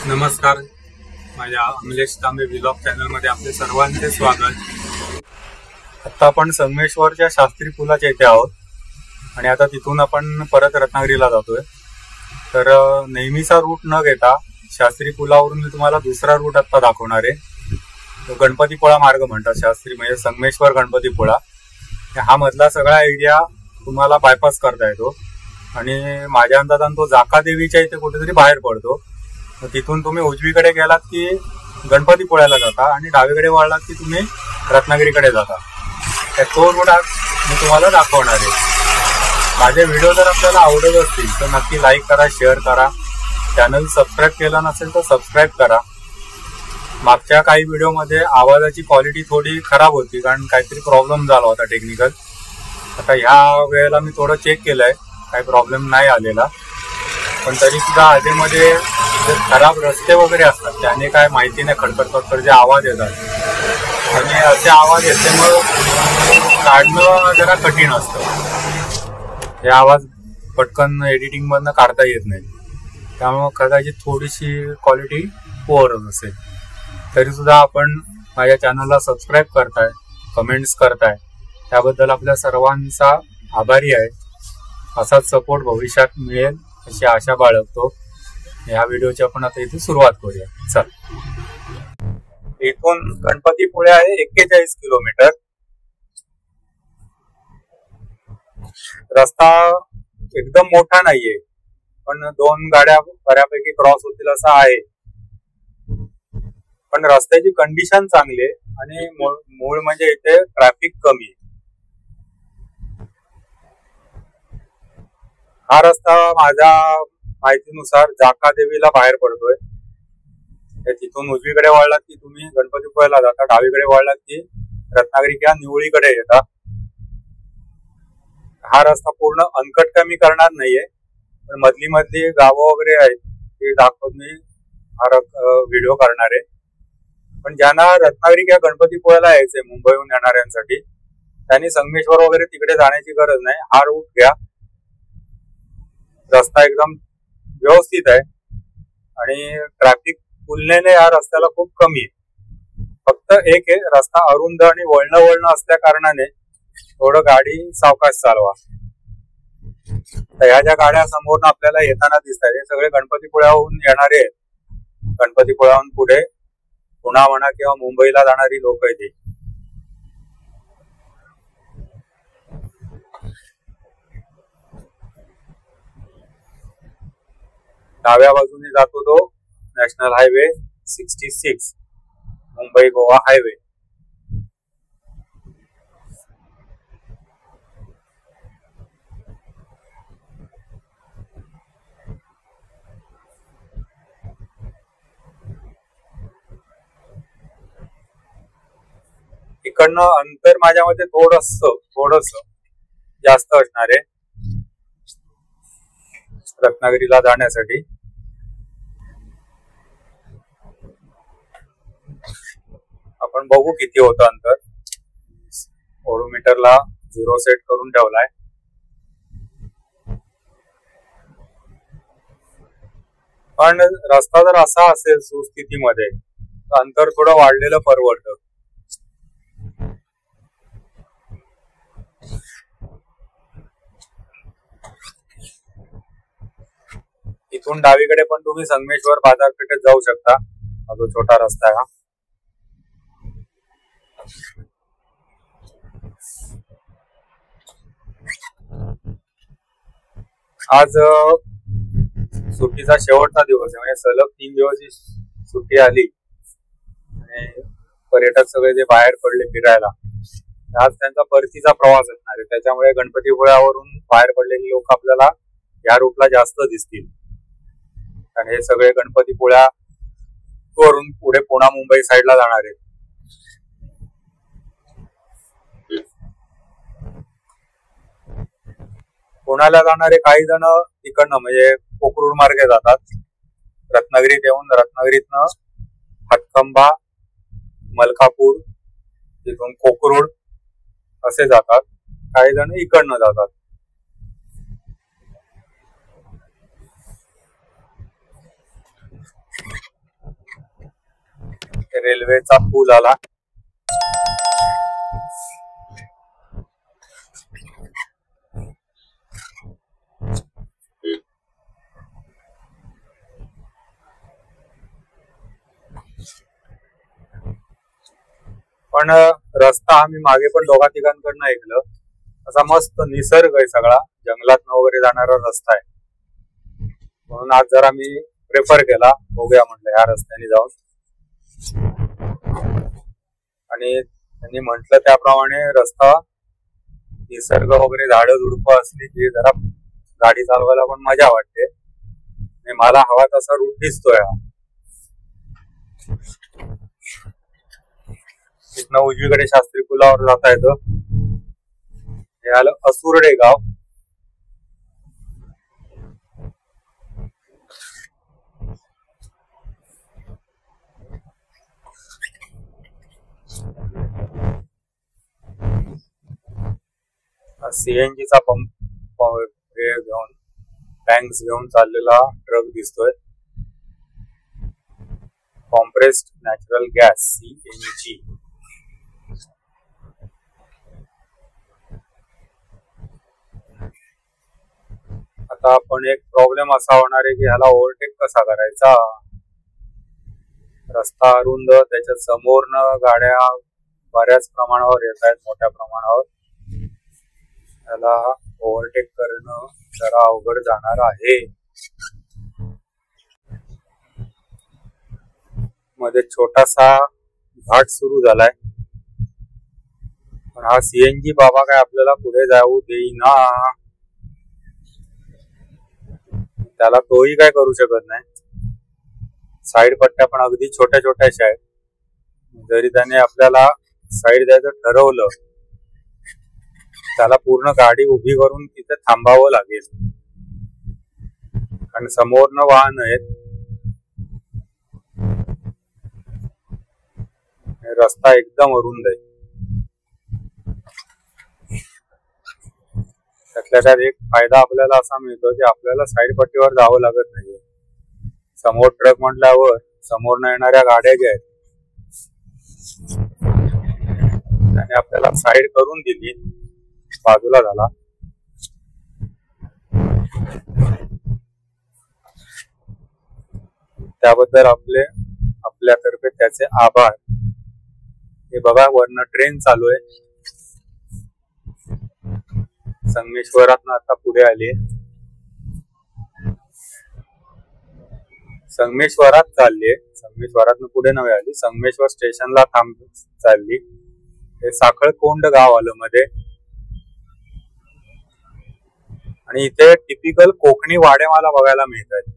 नमस्कार, माझ्या अमलेश तांबे व्लॉग चॅनलमध्ये आपले सर्वांचे स्वागत. आता आपण संगमेश्वरच्या शास्त्री पुलाच्या इथे आहोत आणि आता तिथून आपण परत रत्नागिरीला जातोय. तर नेहमीचा रूट न घेता शास्त्री पुलावरून मी तुम्हाला दुसरा रूट आता दाखवणार आहे. तो गणपतीपुळा मार्ग म्हणतात. शास्त्री म्हणजे संगमेश्वर गणपतीपुळा, हा मधला सगळा एरिया तुम्हाला बायपास करता येतो आणि माझ्या अंदाजान तो जाकादेवीच्या इथे कुठेतरी बाहेर पडतो. तिथून तुम्ही उजवीकडे गेलात की गणपतीपुळ्याला जाता आणि डावीकडे वळलात की तुम्ही रत्नागिरीकडे जाता. तो रूट आज मी तुम्हाला दाखवणार आहे. माझे व्हिडिओ जर आपल्याला आवडत असतील तर नक्की लाईक करा, शेअर करा. चॅनल सबस्क्राईब केला नसेल तर सबस्क्राईब करा. मागच्या काही व्हिडिओमध्ये आवाजाची क्वालिटी थोडी खराब होती कारण काहीतरी प्रॉब्लेम झाला होता टेक्निकल. आता ह्या वेळेला मी थोडं चेक केलंय, काही प्रॉब्लेम नाही आलेला. पण तरी सुद्धा आधीमध्ये जे खराब रस्ते वगैरे असतात त्याने काय माहिती नाही खडखड जे आवाज येतात आणि असे आवाज येल्यामुळे काढणं जरा कठीण असतं. हे आवाज पटकन एडिटिंग मधनं काढता येत नाही, त्यामुळे कदाचित थोडीशी क्वालिटी पुअरच असेल. तरी सुद्धा आपण माझ्या चॅनलला सबस्क्राईब करताय, कमेंट्स करताय, त्याबद्दल आपल्या सर्वांचा आभारी आहे. असाच सपोर्ट भविष्यात मिळेल अशी आशा बाळगतो. या व्हिडिओची आपण आता इथे सुरुवात करूया. चल, इथून गणपतीपुळे आहे 41 किलोमीटर. रस्ता एकदम मोठा नाहीये, पण 2 गाड्या बऱ्यापैकी क्रॉस होतील असा आहे. पण रस्त्याची कंडिशन चांगली आहे आणि मूळ म्हणजे इथे ट्रॅफिक कमी आहे. हा रस्ता माझ्या माहितीनुसार जाकादेवीला बाहेर पडतोय. तिथून उजवीकडे वळलात की तुम्ही गणपतीपुळ्याला जाता, डावीकडे वळलात की रत्नागिरी किंवा निवळीकडे येता. हा रस्ता पूर्ण अनकट कमी करणार नाहीये, पण मधली गावं वगैरे आहेत ते दाखवून मी हा व्हिडिओ करणार आहे. पण ज्यांना रत्नागिरी किंवा गणपतीपुळ्याला यायचंय मुंबईहून येणाऱ्यांसाठी, त्यांनी संगमेश्वर वगैरे तिकडे जाण्याची गरज नाही. हा रूट घ्या. रस्ता एकदम व्यवस्थित आहे आणि ट्रॅफिक तुलनेने या रस्त्याला खूप कमी आहे. फक्त एक आहे, रस्ता अरुंद आणि वळण असल्या कारणाने थोडं गाडी सावकाश चालवा. तर ह्या ज्या गाड्या समोर आपल्याला येताना दिसत आहेत हे सगळे गणपतीपुळ्याहून येणारे आहेत. गणपतीपुळ्याहून पुढे पुणा म्हणा किंवा मुंबईला जाणारी लोक आहेत. डाव्या बाजूने जातो तो national highway 66 Mumbai Goa highway. इकडनं अंतर माझ्या मते थोडस जास्त असणार आहे रत्नागिरीला जाण्यासाठी. आपण बघू किती होतं अंतर. ओडोमीटरला 0 सेट करून ठेवलाय. पण रस्ता जर असा असेल सुस्थितीमध्ये अंतर थोडं वाढलेलं परवडतं. इथून डावीकडे पण तुम्ही संगमेश्वर बाजारपेठेत जाऊ शकता. हा जो छोटा रस्ता आहे हा. आज सुट्टीचा शेवटचा दिवस आहे, म्हणजे सलग 3 दिवस सुट्टी आली आणि पर्यटक सगळे जे बाहेर पडले फिरायला, आज त्यांचा परतीचा प्रवास असणार आहे. त्याच्यामुळे गणपतीपुळ्यावरून बाहेर पडलेली लोक आपल्याला या रूटला जास्त दिसतील. आणि हे सगळे गणपतीपुळ्या वरून पुढे पुणा मुंबई साईडला जाणार आहेत. पुण्याला जाणारे काही जण तिकडनं म्हणजे कोकरूड मार्गे जातात. रत्नागिरीत येऊन रत्नागिरीतनं हातखंबा, मलकापूर, तिथून कोकरूड असे जातात. काही जण इकडनं जातात. रेल्वेचा पूल आला. पण रस्ता आम्ही मागे पण दोघा तिघांकडनं ऐकलं, असा मस्त निसर्ग आहे सगळा, जंगलात वगैरे जाणारा रस्ता आहे. म्हणून आज जरा मी प्रेफर केला, बघूया म्हटलं ह्या रस्त्याने जाऊन. आणि त्यांनी म्हटलं त्याप्रमाणे रस्ता, निसर्ग वगैरे झाडं झुडपं असली की जरा गाडी चालवायला पण मजा वाटते. आणि मला हवा तसा रूट दिसतोय हा. इथनं उजवीकडे शास्त्री पुलावर जाता येतं. हे आलं असुर्डे गाव. सीएनजीचा पंप घेऊन, टँक्स घेऊन चाललेला ट्रक दिसतोय. Compressed natural gas CNG. आता पण एक प्रॉब्लेम असा होणार आहे की ह्याला ओव्हरटेक कसा करायचा. रस्ता अरुंद, त्याच्या समोरनं गाड्या बऱ्याच प्रमाणावर येत आहेत, मोठ्या प्रमाणावर. त्याला ओव्हरटेक करणं जरा अवघड जाणार आहे. मध्ये छोटासा घाट सुरू झालाय, पण हा सीएनजी बाबा काय आपल्याला पुढे जाऊ देईना. त्याला तोही काय करू शकत नाही. साईड पट्ट्या पण अगदी छोट्या छोट्याशा आहेत. जरी त्याने आपल्याला साईड द्यायचं ठरवलं, त्याला पूर्ण गाडी उभी करून तिथे थांबावं लागेल, कारण समोरनं वाहन आहेत. रस्ता एकदम अरुंद आहे. त्यातल्या त्यात एक फायदा आपल्याला असा मिळतो की आपल्याला साईड पट्टीवर जावं लागत नाहीये. समोर ट्रक म्हटल्यावर समोरनं येणाऱ्या गाड्या ज्या आहेत त्याने आपल्याला साईड करून दिली, बाजूला झाला. त्याबद्दल आपल्यातर्फे त्याचे आभार. हे बघा, वरनं ट्रेन चालू आहे. संगमेश्वरातनं आता पुढे आली. संगमेश्वरात चालली, संगमेश्वरातनं पुढे नव्हे आली. संगमेश्वर स्टेशनला चालली. हे साखळकोंड गाव आलं मध्ये. आणि इथे टिपिकल कोकणी वाडे मला बघायला मिळतात.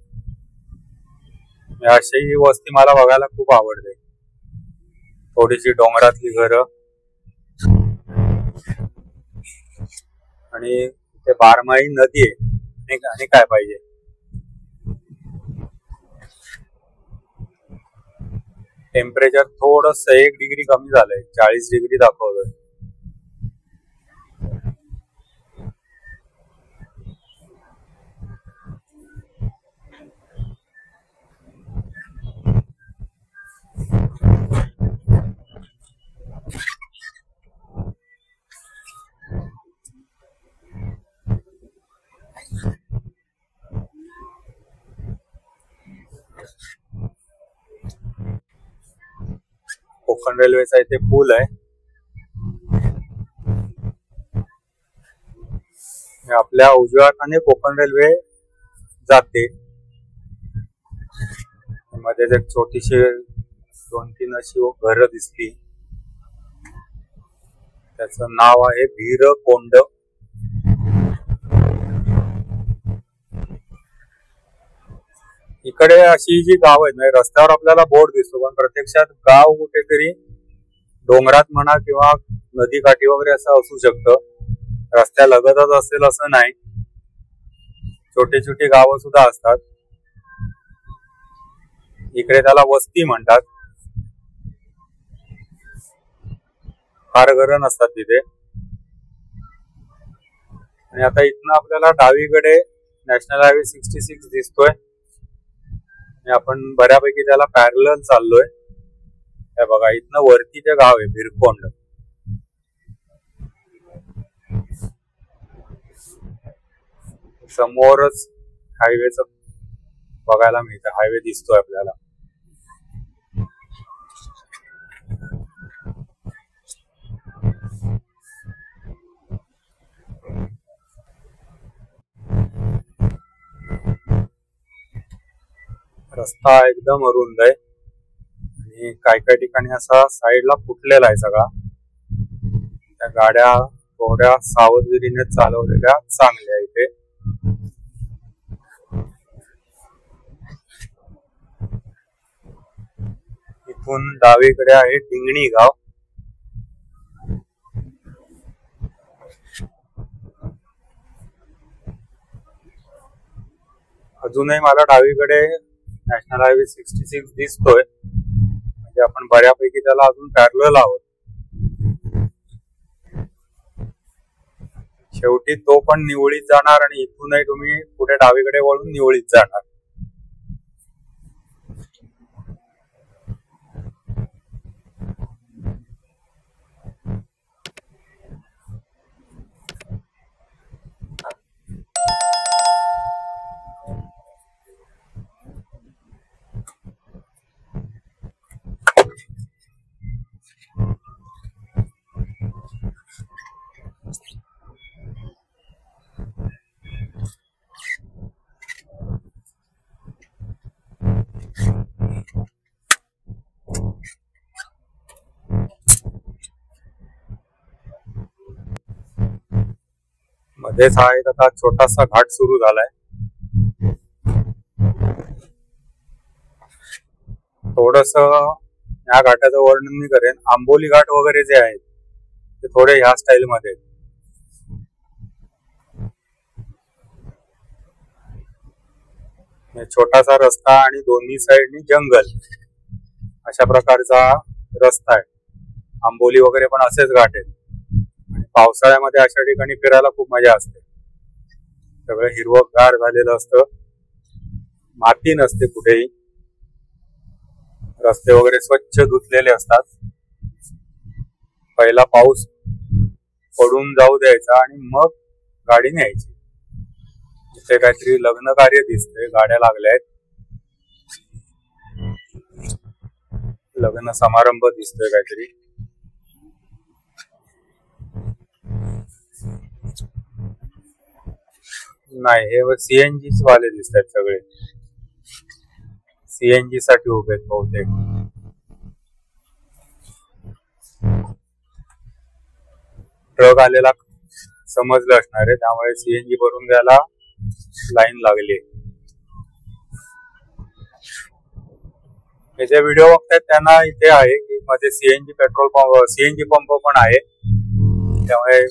अशी वस्ती मला बघायला खूप आवडते. थोडीशी डोंगरातली घरं आणि इथे बारमाही नदी आहे. आणि काय पाहिजे. टेम्परेचर थोडस 1 डिग्री कमी झालंय, 40 डिग्री दाखवतोय. कोकण रेल्वेचा इथे पूल आहे. आपल्या उजव्या हाताने कोकण रेल्वे जाते. मध्ये एक छोटीशी 2-3 अशी घरं दिसली. त्याचं नाव आहे भीरकोंड. इकडे अशी जी गाव आहेत, म्हणजे रस्त्यावर आपल्याला बोर्ड दिसतो, पण प्रत्यक्षात गाव कुठेतरी डोंगरात म्हणा किंवा नदीकाठी वगैरे असं असू शकतं. रस्त्या लगतच असेल असं नाही. छोटी छोटी गावं सुद्धा असतात. इकडे त्याला वस्ती म्हणतात. फार घरं नसतात तिथे. आणि आता इथनं आपल्याला डावीकडे नॅशनल हायवे 66 दिसतोय. आपण बऱ्यापैकी त्याला पॅरलल चाललोय. हे बघा, इथनं वरती ते गाव आहे भिरकोंड. समोरच हायवेच बघायला मिळतं. हायवे दिसतोय आपल्याला. रस्ता एकदम अरुंद आहे आणि काही ठिकाणी असा साईडला फुटलेला आहे सगळा. त्या गाड्या थोड्या सावधगिरीने चालवलेल्या चांगल्या इथे. इथून डावीकडे आहे डिंगणी गाव. अजूनही मला डावीकडे नॅशनल हायवे 66 दिसतोय. म्हणजे आपण बऱ्यापैकी त्याला अजून पॅरलल आहोत. शेवटी तो पण निवळीत जाणार आणि इथूनही तुम्ही पुढे डावीकडे वळून निवळीत जाणार. मध्येच हा एक आता छोटासा घाट सुरू झालाय. थोडस या घाटाचं वर्णन मी करेन. आंबोली घाट वगैरे जे आहेत ते थोडे ह्या स्टाईल मध्ये. छोटासा रस्ता आणि दोन्ही साइडनी जंगल अशा प्रकारचा रस्ता आहे. आंबोली वगैरे पण असेच घाट आहेत. पावसाळ्यामध्ये अशा ठिकाणी फिरायला खूप मजा असते. सगळं हिरवंगार झालेलं असतं. माती नसते कुठेही. रस्ते वगैरे स्वच्छ धुतलेले असतात. पहिला पाऊस पडून जाऊ द्यायचा आणि मग गाडी न्यायची. इथे काहीतरी लग्न कार्य दिसतंय. गाड्या लागल्या आहेत. लग्न समारंभ दिसतोय काहीतरी. नाही, हे सीएनजी वाले दिसत आहेत सगळे. सीएनजी साठी उभे आहेत बहुतेक. ट्रक आलेला समजलं असणार आहे, त्यामुळे सीएनजी भरून घ्यायला लाईन लागली. हे जे व्हिडिओ बघतायत त्यांना इथे आहे की मध्ये CNG petrol pump, CNG pump पण आहे. त्यामुळे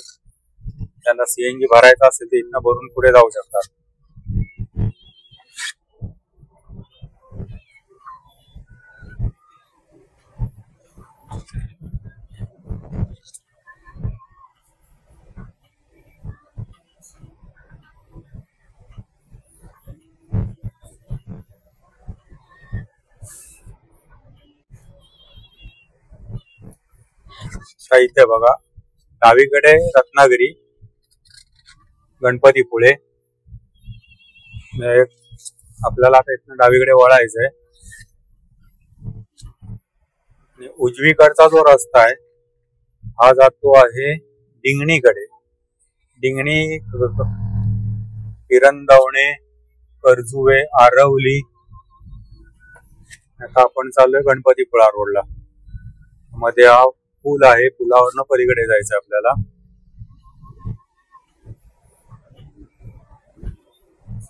त्यांना सीएनजी भरायचा असेल तर इथनं भरून पुढे जाऊ शकतात. इथे बघा, डावीकडे रत्नागिरी, गणपतीपुळे. आपल्याला आता इथनं डावीकडे वळायचंय. उजवीकडचा जो रस्ता आहे हा जातो आहे डिंगणीकडे. डिंगणी, किरंदवणे, करजुवे, आरवली. आता आपण चाललोय गणपतीपुळा रोडला. मध्ये हा पूल आहे. पुलावरनं पलीकडे जायचंय आपल्याला.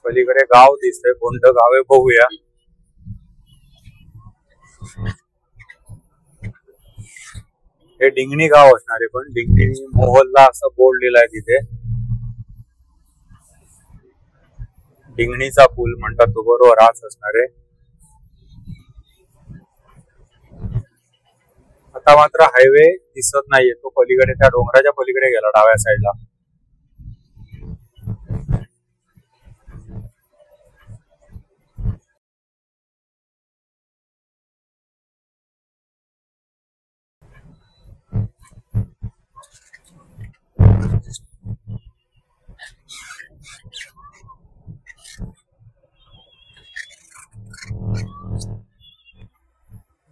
पलीकडे गाव दिसतंय. कोणतं गाव आहे बघूया. हे डिंगणी गाव असणार आहे. पण डिंगणी मोहल्ला असं बोर्ड लिहिलाय तिथे. डिंगणीचा पूल म्हणतात तो, बरोबर हाच असणार आहे. आता मात्र हायवे दिसत नाहीये. तो पलीकडे त्या डोंगराच्या पलीकडे गेला डाव्या साईडला.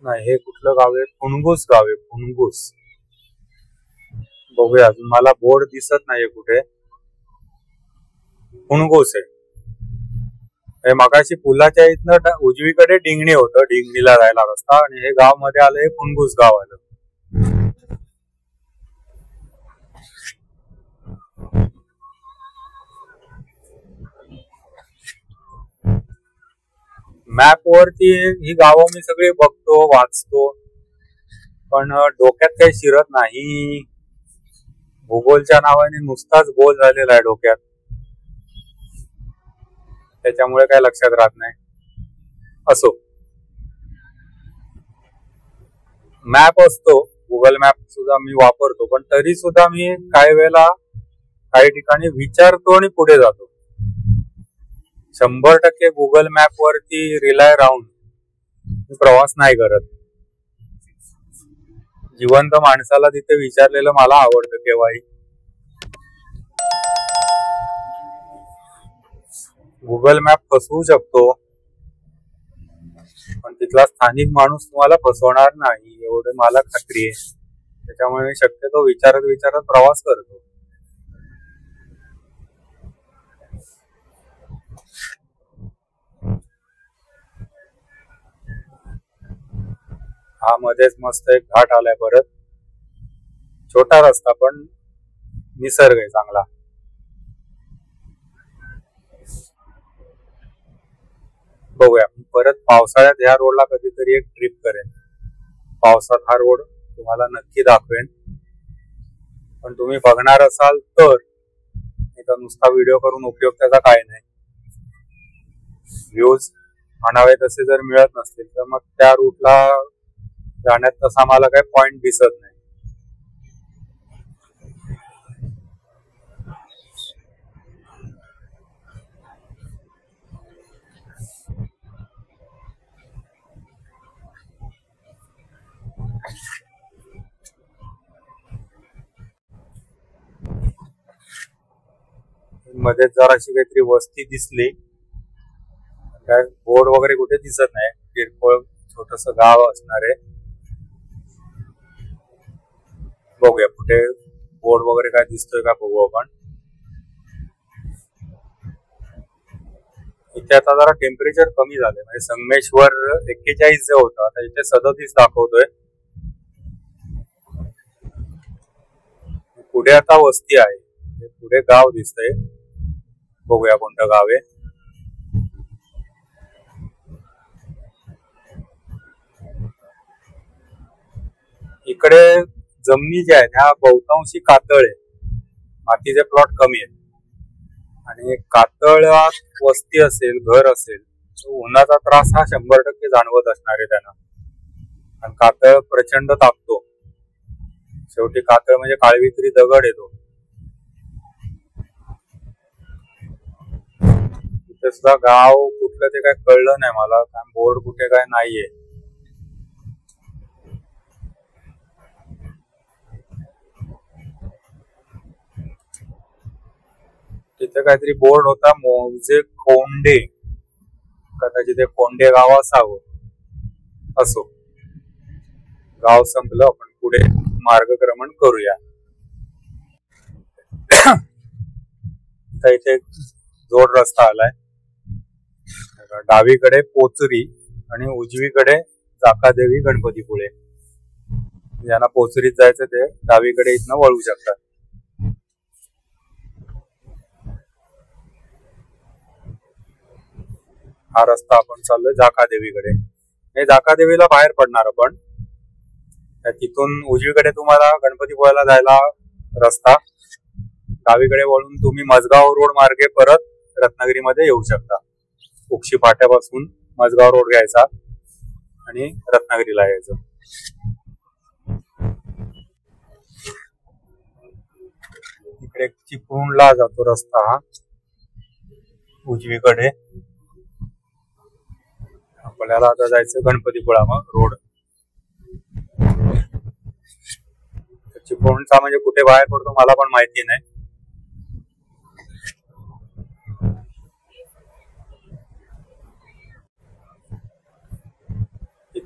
नाही, हे कुठलं गाव आहे? फुणगुस गाव आहे, फुणगुस. बघूया, अजून मला बोर्ड दिसत नाहीये कुठे. फुणगुस आहे हे. मगाशी पुलाच्या इथनं उजवीकडे डिंगणी होतं, डिंगणीला जायला रस्ता, आणि हे गाव मध्ये आलं, हे फुणगुस गाव आलं. मॅप वरती ही गावं मी सगळी बघतो, वाचतो, पण डोक्यात काही शिरत नाही. भूगोलच्या नावाने नुसताच गोल झालेला आहे डोक्यात, त्याच्यामुळे काही लक्षात राहत नाही. असो, मॅप असतो, गुगल मॅप सुद्धा मी वापरतो, पण तरी सुद्धा मी काही वेळेला काही ठिकाणी विचारतो आणि पुढे जातो. 100% गुगल मॅप वरती रिलाय राहून मी प्रवास नाही करत. जिवंत माणसाला तिथे विचारलेलं मला आवडतं केव्हाही. गुगल मॅप फसवू शकतो, पण तिथला स्थानिक माणूस तुम्हाला फसवणार नाही एवढं मला खात्री आहे. त्याच्यामुळे मी शक्यतो विचारत प्रवास करतो. हा मध्येच मस्त एक घाट आलाय परत. छोटा रस्ता पण निसर्ग आहे चांगला. बघूया, परत पावसाळ्यात ह्या रोडला कधीतरी एक ट्रिप करेन. पावसात हा रोड तुम्हाला नक्की दाखवेन, पण तुम्ही बघणार असाल तर. नुसता व्हिडिओ करून उपयोग त्याचा काय नाही. व्ह्यूज म्हणावे तसे जर मिळत नसतील तर मग त्या रूटला जाण्यात तसा मला काही पॉइंट दिसत नाही. मध्ये जराशी काहीतरी वस्ती दिसली, काय बोर्ड वगैरे कुठे दिसत नाही. किरकोळ छोटस गाव असणार आहे. बघूया कुठे बोर्ड वगैरे काय दिसतोय का बघू आपण. इथे आता जरा टेम्परेचर कमी झाले, म्हणजे संगमेश्वर 41 जे होतं आता इथे 37 दाखवतोय. पुढे आता वस्ती आहे, पुढे गाव दिसतंय. बघूया कोणतं गाव आहे. इकडे जमिनी ज्या आहेत ह्या बहुतांशी कातळ आहे, मातीचे प्लॉट कमी आहेत. आणि कातळात वस्ती असेल, घर असेल, उन्हाचा त्रास हा 100% जाणवत असणार आहे त्यांना. आणि कातळ प्रचंड तापतो. शेवटी कातळ म्हणजे काळवित्री दगड येतो. तिथे सुद्धा गाव कुठलं ते काय कळलं नाही मला, कारण बोर्ड कुठे काय नाहीये. तिथे काहीतरी बोर्ड होता, मौजे कोंडे, कदाचित ते कोंडे गाव असावं. असो, गाव संपलं, आपण पुढे मार्गक्रमण करूया. इथे जोड रस्ता आलाय. डावीकडे पोचरी आणि उजवीकडे जाकादेवी गणपतीपुळे. ज्यांना पोचरीत जायचं ते डावीकडे इथनं वळू शकतात. हा रस्ता आपण चाललोय जाकादेवीकडे. हे जाकादेवीला बाहेर पडणार आपण. तिथून उजवीकडे तुम्हाला गणपतीपुळ्याला जायला रस्ता, डावीकडे वळून तुम्ही मजगाव रोड मार्गे परत रत्नागिरीमध्ये येऊ शकता. उक्षी फाट्यापासून मजगाव रोड घ्यायचा आणि रत्नागिरीला यायचं. इकडे चिपळूणला जातो रस्ता हा उजवीकडे. आपल्याला आता जायचं गणपतीपुळा मग रोड. चिपळूणचा म्हणजे कुठे बाहेर पडतो मला पण माहिती नाही.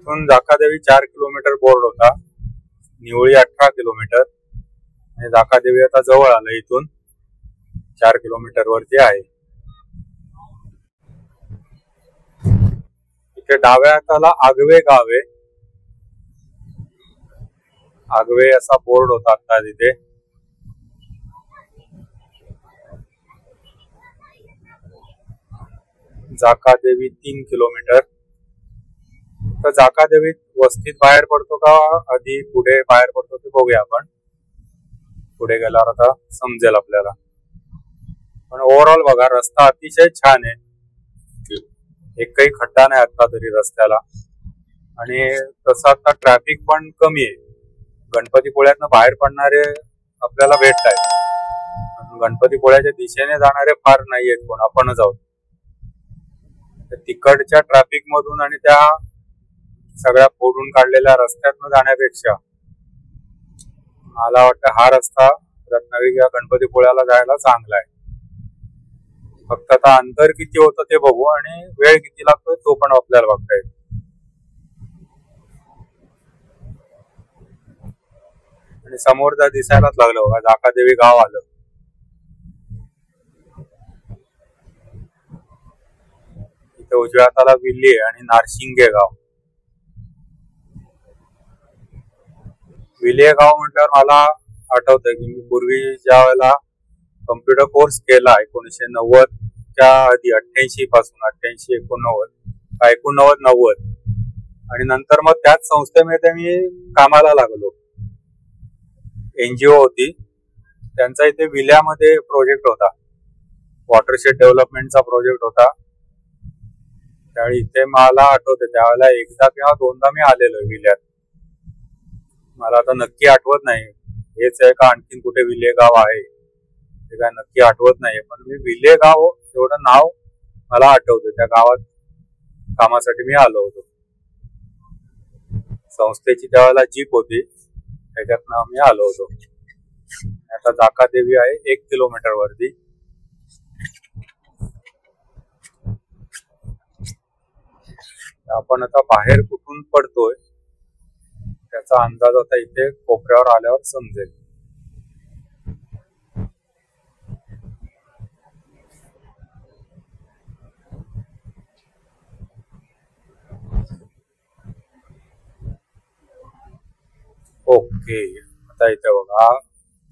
इथून जाकादेवी 4 किलोमीटर बोर्ड होता, निवळी 18 किलोमीटर आणि जाकादेवी आता जवळ आलं, इथून 4 किलोमीटर वरती आहे. इथे डाव्या हाताला आगवे गाव आहे. आगवे असा बोर्ड होता आता तिथे. जाकादेवी 3 किलोमीटर. तर जाकादेवीत वस्तीत बाहेर पडतो का आधी पुढे बाहेर पडतो ते बघूया आपण. पुढे गेल्यावर आता समजेल आपल्याला. पण ओव्हरऑल बघा, रस्ता अतिशय छान आहे. एकही खड्डा नाही आता तरी रस्त्याला. आणि तसं आता ट्रॅफिक पण कमी आहे. गणपतीपुळ्यातनं बाहेर पडणारे आपल्याला भेटत आहेत. गणपतीपुळ्याच्या दिशेने जाणारे फार नाहीयेत कोण, आपणच आहोत. तिकडच्या ट्रॅफिक मधून आणि त्या सगळ्या फोडून काढलेल्या रस्त्यातनं जाण्यापेक्षा मला वाटतं हा रस्ता रत्नागिरी या गणपतीपुळ्याला जायला चांगला आहे. फक्त आता अंतर किती होतं ते बघू आणि वेळ किती लागतोय तो पण आपल्याला बघता येईल. आणि समोर जर दिसायलाच लागलं बघा, जाकादेवी गाव आलं. इथे उजव्या हाताला विल्ली आहे आणि नारशिंगे गाव. विले गाव म्हटल्यावर मला आठवतंय की मी पूर्वी ज्या वेळेला कम्प्युटर कोर्स केला 1990च्या आधी, 88 पासून 88, 89, 90 आणि नंतर मग त्याच संस्थेमध्ये मी कामाला लागलो. NGO होती, त्यांचा इथे विल्यामध्ये प्रोजेक्ट होता, वॉटरशेड डेव्हलपमेंटचा प्रोजेक्ट होता. त्यावेळी इथे मला आठवते त्यावेळेला एकदा किंवा दोनदा मी आलेलो विल्यात. मला आता नक्की आठवत नाही हेच आहे का आणखीन कुठे विले गाव आहे ते काय नक्की आठवत नाहीये. पण मी विले गाव एवढं नाव मला आठवतं. त्या गावात कामासाठी मी आलो होतो. संस्थेची त्यावेळेला जीप होती, त्याच्यातनं मी आलो होतो. आता जाकादेवी आहे 1 किलोमीटर वरती. आपण आता बाहेर कुठून पडतोय त्याचा अंदाज आता इथे कोपऱ्यावर आल्यावर समजेल. ओके, आता इथे बघा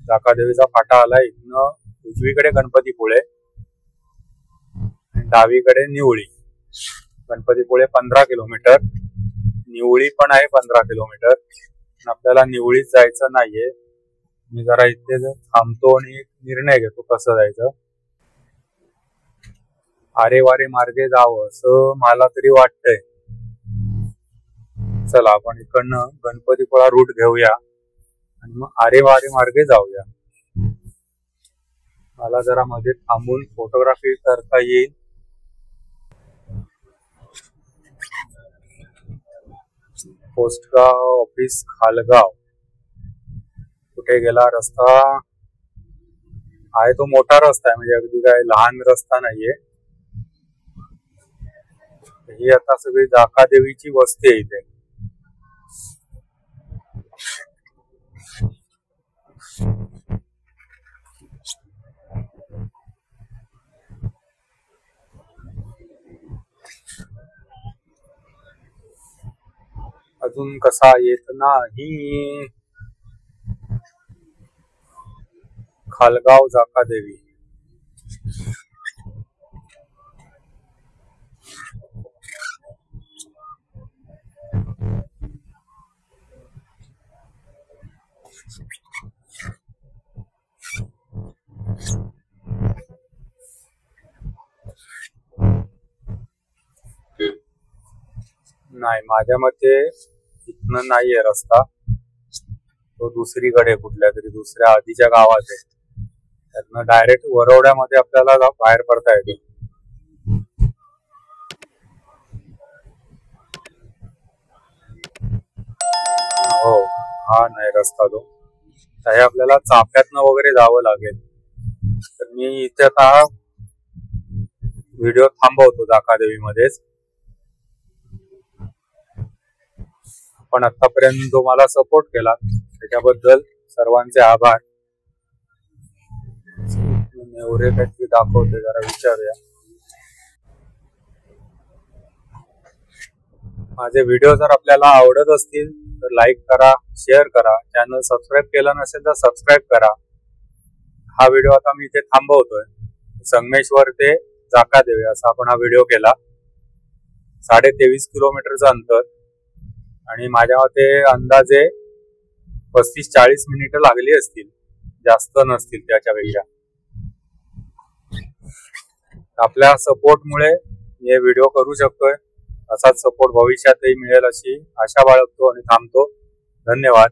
जाकादेवीचा फाटा आला. इथनं उजवीकडे गणपतीपुळे, डावीकडे निवळी. गणपतीपुळे 15 किलोमीटर, निवळी पण आहे 15 किलोमीटर. आपल्याला निवळीत जायचं नाहीये. मी जरा इथे थांबतो आणि एक निर्णय घेतो कसं जायचं. आरेवारे मार्गे जावं असं मला तरी वाटतंय. चला आपण इकडनं गणपतीपुळा रूट घेऊया आणि मग आरेवारे मार्गे जाऊया. मला जरा मध्ये थांबून फोटोग्राफी करता येईल. पोस्टगाव ऑफिस खालगाव. कुठे गेला रस्ता आहे तो मोठा रस्ता आहे, म्हणजे अगदी काय लहान रस्ता नाहीये. ही आता सगळी जाकादेवीची वस्ती आहे इथे. अजून कसा येत नाही. खालगाव जाकादेवी. नाही, माझ्या मते इथनं नाहीये रस्ता. तो दुसरीकडे कुठल्या तरी दुसऱ्या आधीच्या गावात आहे. त्यातनं डायरेक्ट वरवड्यामध्ये आपल्याला बाहेर पडता येतो. हो, हा नाही रस्ता तो. हे आपल्याला चाफ्यातनं वगैरे जावं लागेल. तर मी इथे आता व्हिडिओ थांबवतो जाकादेवी मध्येच. आपण आतापर्यंत जो मला सपोर्ट केला त्याच्याबद्दल सर्वांचे आभार. नेवरे काहीतरी दाखवते, जरा विचारूया. माझे व्हिडिओ जर आपल्याला आवडत असतील तर लाईक करा, शेअर करा. चॅनल सबस्क्राईब केलं नसेल तर सबस्क्राईब करा. हा व्हिडिओ आता मी इथे थांबवतोय. संगमेश्वर ते जाकादेवी असा आपण हा व्हिडिओ केला. 23.5 किलोमीटरचं अंतर आणि माझ्या मते अंदाजे 35-40 मिनिटं लागली असतील, जास्त नसतील त्याच्यापेक्षा. आपल्या सपोर्टमुळे हे व्हिडिओ करू शकतोय. असाच सपोर्ट भविष्यातही मिळेल अशी आशा बाळगतो आणि थांबतो. धन्यवाद.